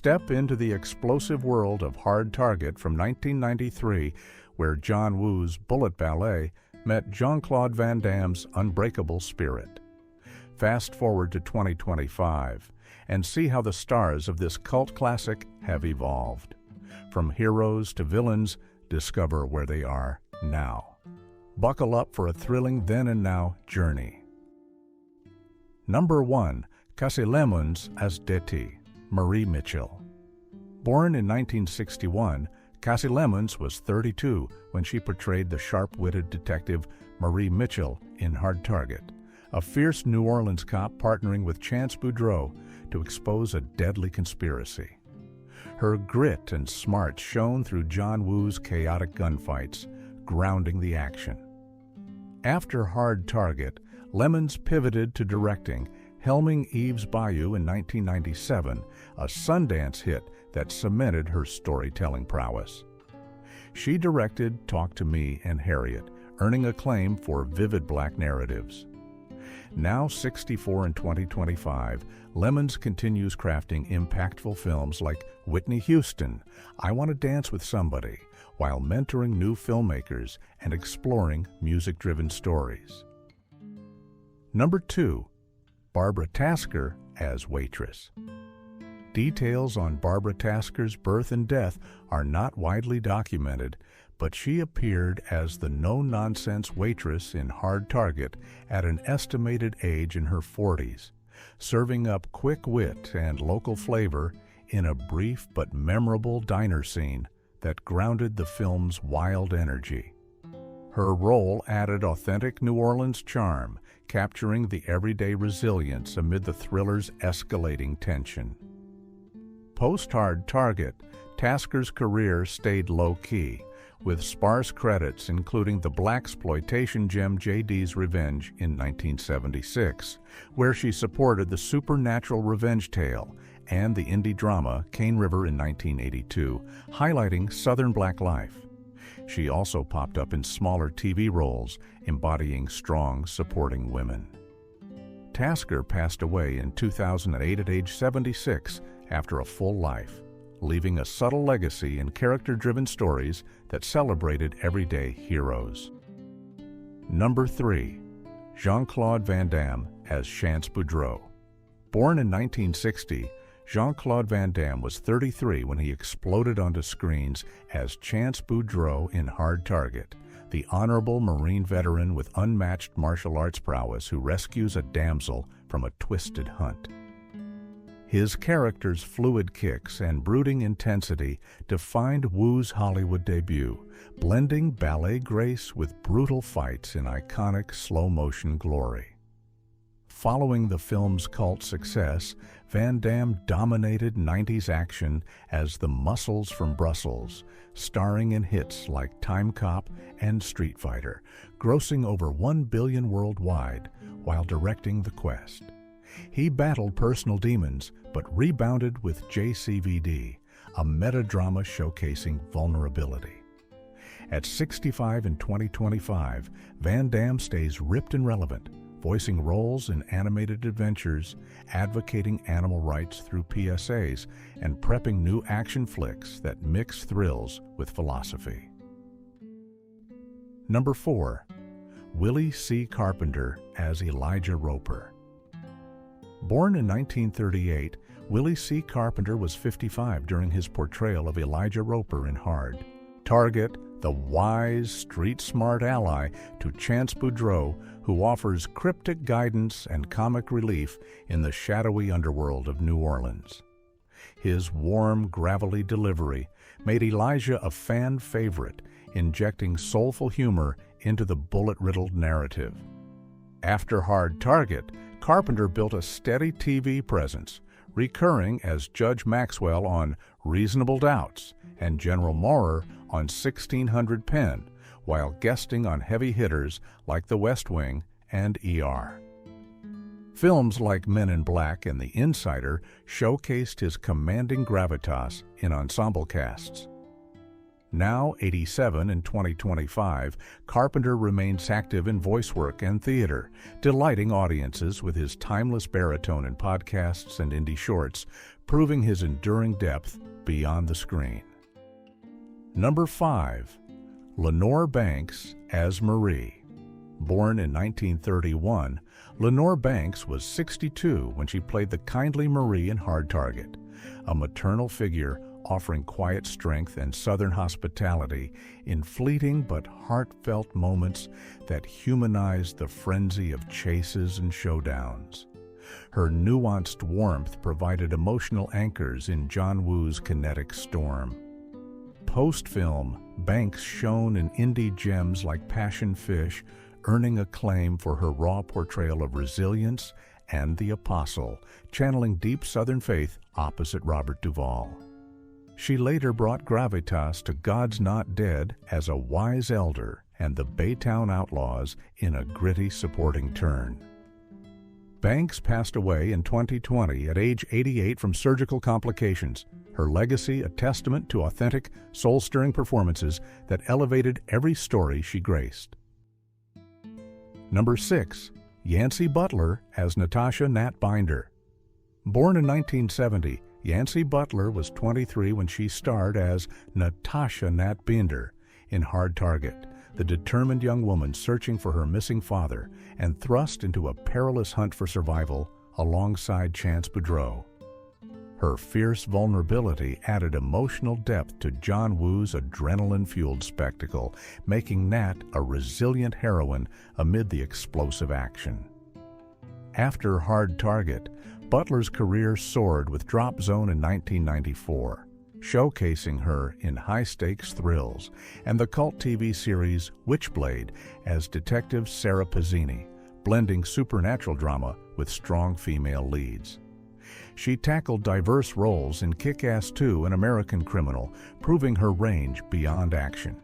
Step into the explosive world of Hard Target from 1993, where John Woo's Bullet Ballet met Jean-Claude Van Damme's Unbreakable Spirit. Fast forward to 2025 and see how the stars of this cult classic have evolved. From heroes to villains, discover where they are now. Buckle up for a thrilling then and now journey. Number 1. Quasi Lemmons as Detty, Marie Mitchell. Born in 1961, Quasi Lemmons was 32 when she portrayed the sharp-witted detective Marie Mitchell in Hard Target, a fierce New Orleans cop partnering with Chance Boudreau to expose a deadly conspiracy. Her grit and smarts shone through John Woo's chaotic gunfights, grounding the action. After Hard Target, Lemmons pivoted to directing Helming Eve's Bayou in 1997, a Sundance hit that cemented her storytelling prowess. She directed Talk to Me and Harriet, earning acclaim for vivid black narratives. Now 64 in 2025, Lemmons continues crafting impactful films like Whitney Houston, I Want to Dance with Somebody, while mentoring new filmmakers and exploring music-driven stories. Number 2. Barbara Tasker as Waitress. Details on Barbara Tasker's birth and death are not widely documented, but she appeared as the no-nonsense waitress in Hard Target at an estimated age in her 40s, serving up quick wit and local flavor in a brief but memorable diner scene that grounded the film's wild energy. Her role added authentic New Orleans charm, capturing the everyday resilience amid the thriller's escalating tension. Post-Hard Target, Tasker's career stayed low-key, with sparse credits including the blaxploitation gem J.D.'s Revenge in 1976, where she supported the supernatural revenge tale, and the indie drama Cane River in 1982, highlighting Southern black life. She also popped up in smaller TV roles, embodying strong, supporting women. Tasker passed away in 2008 at age 76 after a full life, leaving a subtle legacy in character-driven stories that celebrated everyday heroes. Number 3. Jean-Claude Van Damme as Chance Boudreau. Born in 1960, Jean-Claude Van Damme was 33 when he exploded onto screens as Chance Boudreau in Hard Target, the honorable Marine veteran with unmatched martial arts prowess who rescues a damsel from a twisted hunt. His character's fluid kicks and brooding intensity defined Woo's Hollywood debut, blending ballet grace with brutal fights in iconic slow-motion glory. Following the film's cult success, Van Damme dominated 90s action as the Muscles from Brussels, starring in hits like Time Cop and Street Fighter, grossing over $1 billion worldwide while directing The Quest. He battled personal demons, but rebounded with JCVD, a meta-drama showcasing vulnerability. At 65 in 2025, Van Damme stays ripped and relevant, voicing roles in animated adventures, advocating animal rights through PSAs, and prepping new action flicks that mix thrills with philosophy. Number 4. Willie C. Carpenter as Elijah Roper. Born in 1938, Willie C. Carpenter was 55 during his portrayal of Elijah Roper in Hard Target, the wise, street-smart ally to Chance Boudreau, who offers cryptic guidance and comic relief in the shadowy underworld of New Orleans. His warm, gravelly delivery made Elijah a fan favorite, injecting soulful humor into the bullet-riddled narrative. After Hard Target, Carpenter built a steady TV presence, recurring as Judge Maxwell on Reasonable Doubts and General Maurer on 1600 Penn, while guesting on heavy hitters like The West Wing and ER. Films like Men in Black and The Insider showcased his commanding gravitas in ensemble casts. Now 87 in 2025, Carpenter remains active in voice work and theater, delighting audiences with his timeless baritone in podcasts and indie shorts, proving his enduring depth beyond the screen. Number 5. Lenore Banks as Marie. Born in 1931, Lenore Banks was 62 when she played the kindly Marie in Hard Target, a maternal figure offering quiet strength and southern hospitality in fleeting but heartfelt moments that humanized the frenzy of chases and showdowns. Her nuanced warmth provided emotional anchors in John Woo's kinetic storm. Post-film, Banks shone in indie gems like Passion Fish, earning acclaim for her raw portrayal of resilience and the apostle, channeling deep Southern faith opposite Robert Duvall. She later brought gravitas to God's Not Dead as a wise elder and the Baytown Outlaws in a gritty supporting turn. Banks passed away in 2020 at age 88 from surgical complications, her legacy a testament to authentic, soul-stirring performances that elevated every story she graced. Number 6. Yancy Butler as Natasha Nat Binder. Born in 1970, Yancy Butler was 23 when she starred as Natasha Nat Binder in Hard Target, the determined young woman searching for her missing father and thrust into a perilous hunt for survival alongside Chance Boudreau. Her fierce vulnerability added emotional depth to John Woo's adrenaline-fueled spectacle, making Nat a resilient heroine amid the explosive action. After Hard Target, Butler's career soared with Drop Zone in 1994, showcasing her in high-stakes thrills, and the cult TV series Witchblade as Detective Sarah Pazzini, blending supernatural drama with strong female leads. She tackled diverse roles in Kick-Ass 2 and American Criminal, proving her range beyond action.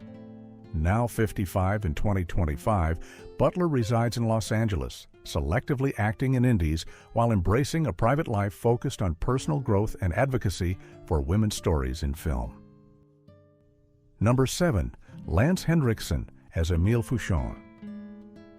Now 55 in 2025, Butler resides in Los Angeles, selectively acting in indies while embracing a private life focused on personal growth and advocacy for women's stories in film. Number 7. Lance Henriksen as Emile Fouchon.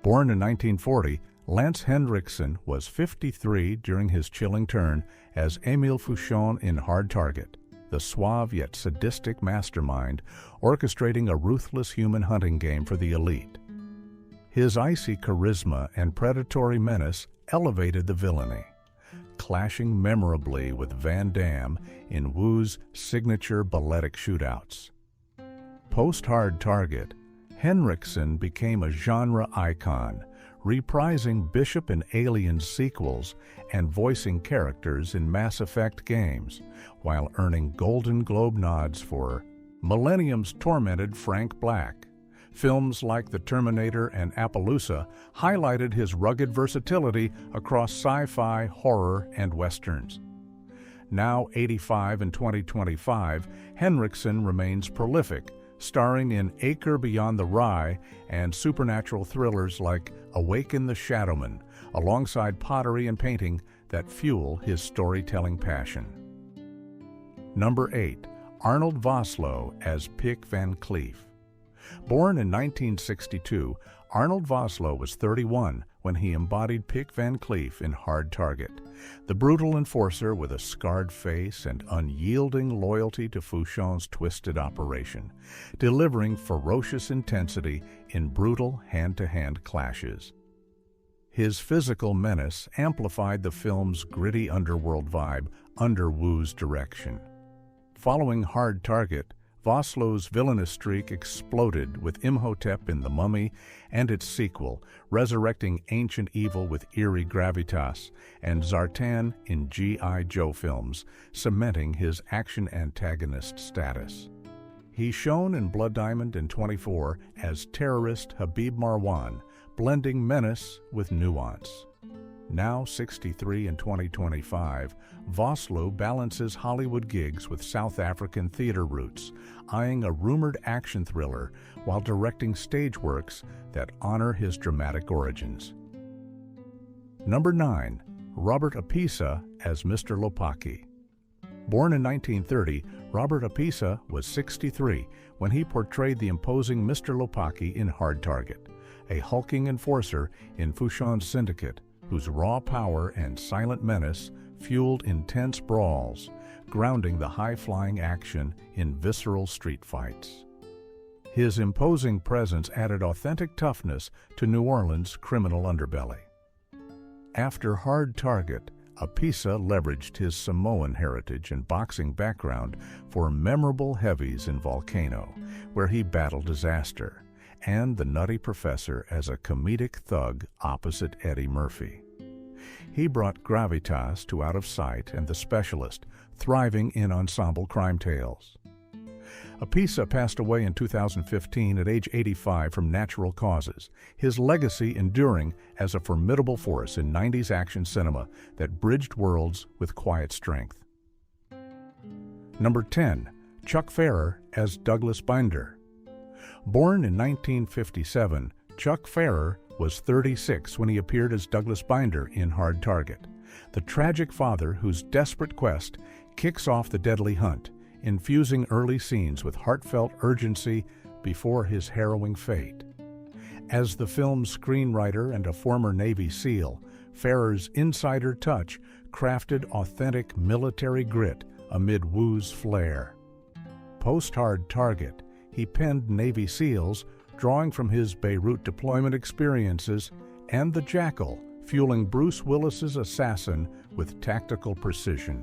Born in 1940, Lance Henriksen was 53 during his chilling turn as Emile Fouchon in Hard Target, the suave yet sadistic mastermind orchestrating a ruthless human hunting game for the elite. His icy charisma and predatory menace elevated the villainy, clashing memorably with Van Damme in Woo's signature balletic shootouts. Post-Hard Target, Henriksen became a genre icon, reprising Bishop and Alien sequels and voicing characters in Mass Effect games, while earning Golden Globe nods for Millennium's tormented Frank Black. Films like The Terminator and Appaloosa highlighted his rugged versatility across sci-fi, horror, and westerns. Now 85 in 2025, Henriksen remains prolific, starring in Acre Beyond the Rye and supernatural thrillers like Awaken the Shadowman, alongside pottery and painting that fuel his storytelling passion. Number 8. Arnold Vosloo as Pick Van Cleef. Born in 1962, Arnold Vosloo was 31 when he embodied Pick Van Cleef in Hard Target, the brutal enforcer with a scarred face and unyielding loyalty to Fouchon's twisted operation, delivering ferocious intensity in brutal hand-to-hand clashes. His physical menace amplified the film's gritty underworld vibe under Woo's direction. Following Hard Target, Vosloo's villainous streak exploded with Imhotep in The Mummy and its sequel, resurrecting ancient evil with eerie gravitas, and Zartan in G.I. Joe films, cementing his action antagonist status. He shone in Blood Diamond in 24 as terrorist Habib Marwan, blending menace with nuance. Now 63 in 2025, Vosloo balances Hollywood gigs with South African theater roots, eyeing a rumored action thriller while directing stage works that honor his dramatic origins. Number 9. Robert Apisa as Mr. Lopaki. Born in 1930, Robert Apisa was 63 when he portrayed the imposing Mr. Lopaki in Hard Target, a hulking enforcer in Fouchon's syndicate whose raw power and silent menace fueled intense brawls, grounding the high-flying action in visceral street fights. His imposing presence added authentic toughness to New Orleans' criminal underbelly. After Hard Target, Apisa leveraged his Samoan heritage and boxing background for memorable heavies in Volcano, where he battled disaster, and The Nutty Professor as a comedic thug opposite Eddie Murphy. He brought gravitas to Out of Sight and The Specialist, thriving in ensemble crime tales. Apisa passed away in 2015 at age 85 from natural causes, his legacy enduring as a formidable force in 90s action cinema that bridged worlds with quiet strength. Number 10. Chuck Pfarrer as Douglas Binder. Born in 1957, Chuck Pfarrer was 36 when he appeared as Douglas Binder in Hard Target, the tragic father whose desperate quest kicks off the deadly hunt, infusing early scenes with heartfelt urgency before his harrowing fate. As the film's screenwriter and a former Navy SEAL, Pfarrer's insider touch crafted authentic military grit amid Wu's flair. Post-Hard Target, he penned Navy SEALs, drawing from his Beirut deployment experiences, and The Jackal, fueling Bruce Willis's assassin with tactical precision.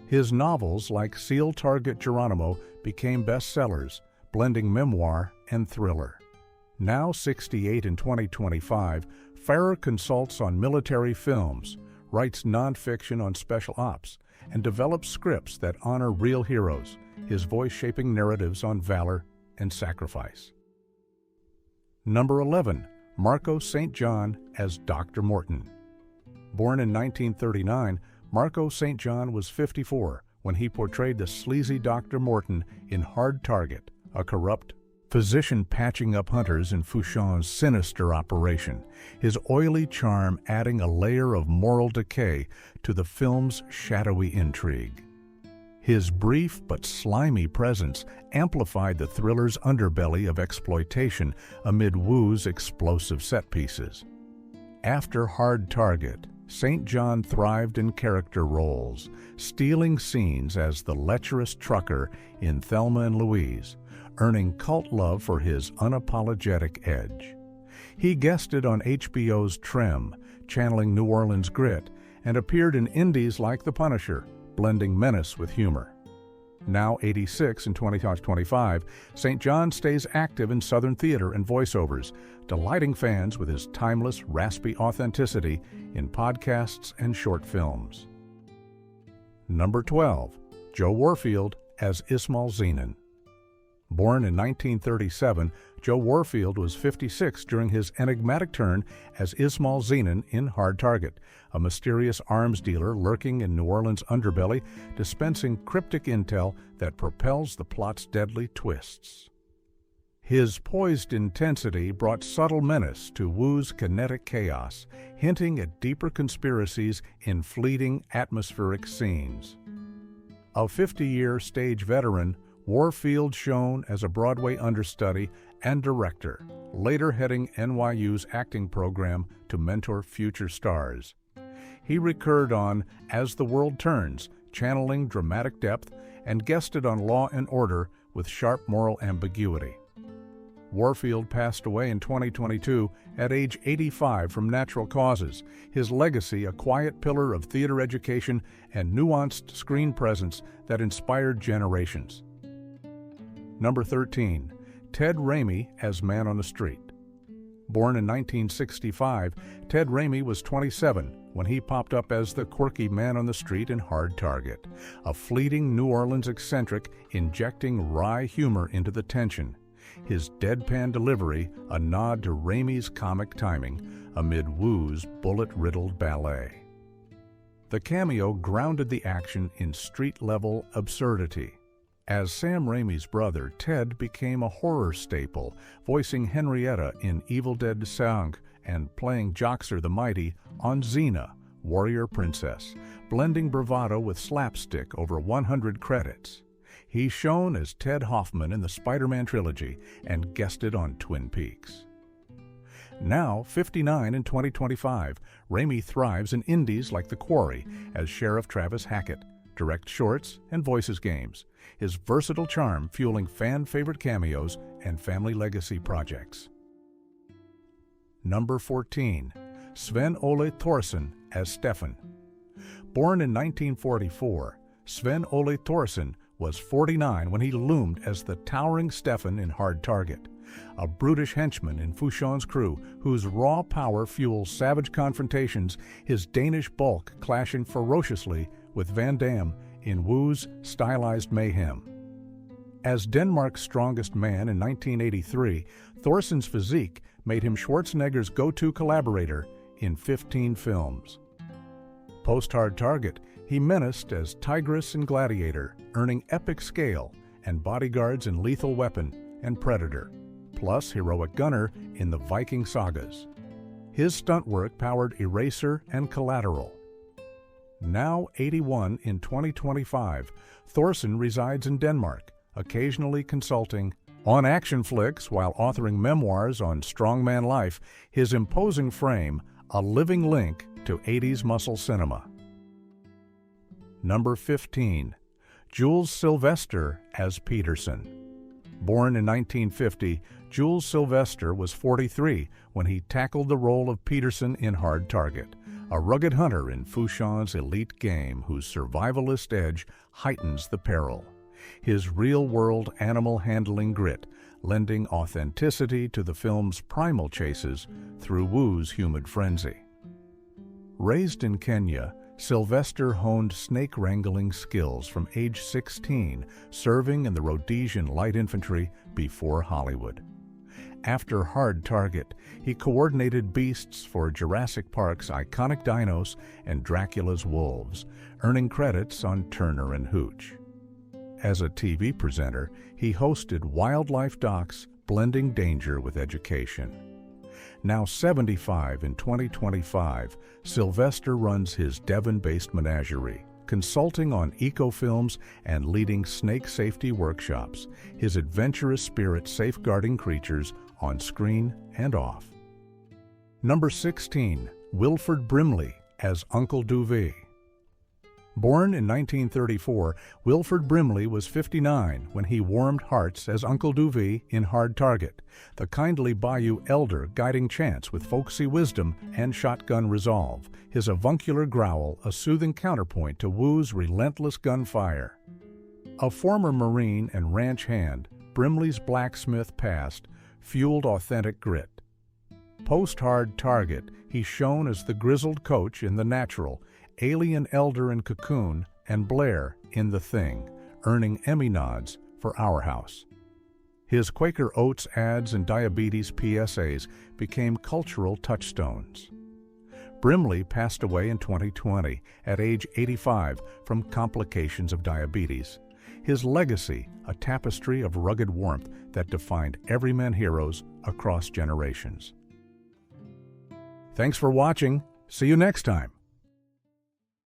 His novels, like SEAL Target Geronimo, became bestsellers, blending memoir and thriller. Now 68 in 2025, Pfarrer consults on military films, writes nonfiction on special ops, and develops scripts that honor real heroes, his voice shaping narratives on valor and sacrifice. Number 11. Marco St. John as Dr. Morton. Born in 1939, Marco St. John was 54 when he portrayed the sleazy Dr. Morton in Hard Target, a corrupt physician patching up hunters in Fouchon's sinister operation, his oily charm adding a layer of moral decay to the film's shadowy intrigue. His brief but slimy presence amplified the thriller's underbelly of exploitation amid Wu's explosive set pieces. After Hard Target, St. John thrived in character roles, stealing scenes as the lecherous trucker in Thelma and Louise, earning cult love for his unapologetic edge. He guested on HBO's Trim, channeling New Orleans grit, and appeared in indies like The Punisher, blending menace with humor. Now 86 in 2025, St. John stays active in Southern theater and voiceovers, delighting fans with his timeless, raspy authenticity in podcasts and short films. Number 12. Joe Warfield as Ismail Zenon. Born in 1937, Joe Warfield was 56 during his enigmatic turn as Ismail Zenon in Hard Target, a mysterious arms dealer lurking in New Orleans' underbelly, dispensing cryptic intel that propels the plot's deadly twists. His poised intensity brought subtle menace to Wu's kinetic chaos, hinting at deeper conspiracies in fleeting atmospheric scenes. A 50-year stage veteran, Warfield shone as a Broadway understudy and director, later heading NYU's acting program to mentor future stars. He recurred on As the World Turns, channeling dramatic depth, and guested on Law and Order with sharp moral ambiguity. Warfield passed away in 2022 at age 85 from natural causes, his legacy a quiet pillar of theater education and nuanced screen presence that inspired generations. Number 13. Ted Raimi as Man on the Street. Born in 1965, Ted Raimi was 27 when he popped up as the quirky man on the street in Hard Target, a fleeting New Orleans eccentric injecting wry humor into the tension, his deadpan delivery a nod to Raimi's comic timing amid Wu's bullet-riddled ballet. The cameo grounded the action in street-level absurdity. As Sam Raimi's brother, Ted became a horror staple, voicing Henrietta in Evil Dead 5 and playing Joxer the Mighty on Xena, warrior princess, blending bravado with slapstick over 100 credits. He shone as Ted Hoffman in the Spider-Man trilogy and guested on Twin Peaks. Now, 59 in 2025, Raimi thrives in indies like The Quarry as Sheriff Travis Hackett, directs shorts and voices games, his versatile charm fueling fan-favorite cameos and family legacy projects. Number 14. Sven-Ole Thorsen as Stefan. Born in 1944, Sven-Ole Thorsen was 49 when he loomed as the towering Stefan in Hard Target, a brutish henchman in Fouchon's crew whose raw power fuels savage confrontations, his Danish bulk clashing ferociously with Van Damme in Woo's stylized mayhem. As Denmark's strongest man in 1983, Thorsen's physique made him Schwarzenegger's go-to collaborator in 15 films. Post-Hard Target, he menaced as Tigress in Gladiator, earning epic scale, and bodyguards in Lethal Weapon and Predator, plus heroic gunner in the Viking sagas. His stunt work powered Eraser and Collateral. Now 81 in 2025, Thorsen resides in Denmark, occasionally consulting on action flicks while authoring memoirs on strongman life, his imposing frame a living link to 80s muscle cinema. Number 15. Jules Sylvester as Peterson. Born in 1950, Jules Sylvester was 43 when he tackled the role of Peterson in Hard Target, a rugged hunter in Fouchon's elite game whose survivalist edge heightens the peril. His real-world animal-handling grit lending authenticity to the film's primal chases through Woo's humid frenzy. Raised in Kenya, Sylvester honed snake-wrangling skills from age 16, serving in the Rhodesian Light Infantry before Hollywood. After Hard Target, he coordinated beasts for Jurassic Park's iconic dinos and Dracula's wolves, earning credits on Turner and Hooch. As a TV presenter, he hosted wildlife docs blending danger with education. Now 75 in 2025, Sylvester runs his Devon-based menagerie, consulting on eco-films and leading snake safety workshops, his adventurous spirit safeguarding creatures on screen and off. Number 16. Wilford Brimley as Uncle Duvee. Born in 1934, Wilford Brimley was 59 when he warmed hearts as Uncle Duvee in Hard Target, the kindly Bayou elder guiding Chance with folksy wisdom and shotgun resolve, his avuncular growl a soothing counterpoint to Woo's relentless gunfire. A former Marine and ranch hand, Brimley's blacksmith past fueled authentic grit. Post-Hard Target, he shone as the grizzled coach in The Natural, alien elder in Cocoon, and Blair in The Thing, earning Emmy nods for Our House. His Quaker Oats ads and diabetes PSAs became cultural touchstones. Brimley passed away in 2020 at age 85 from complications of diabetes. His legacy, a tapestry of rugged warmth that defined everyman heroes across generations. Thanks for watching. See you next time.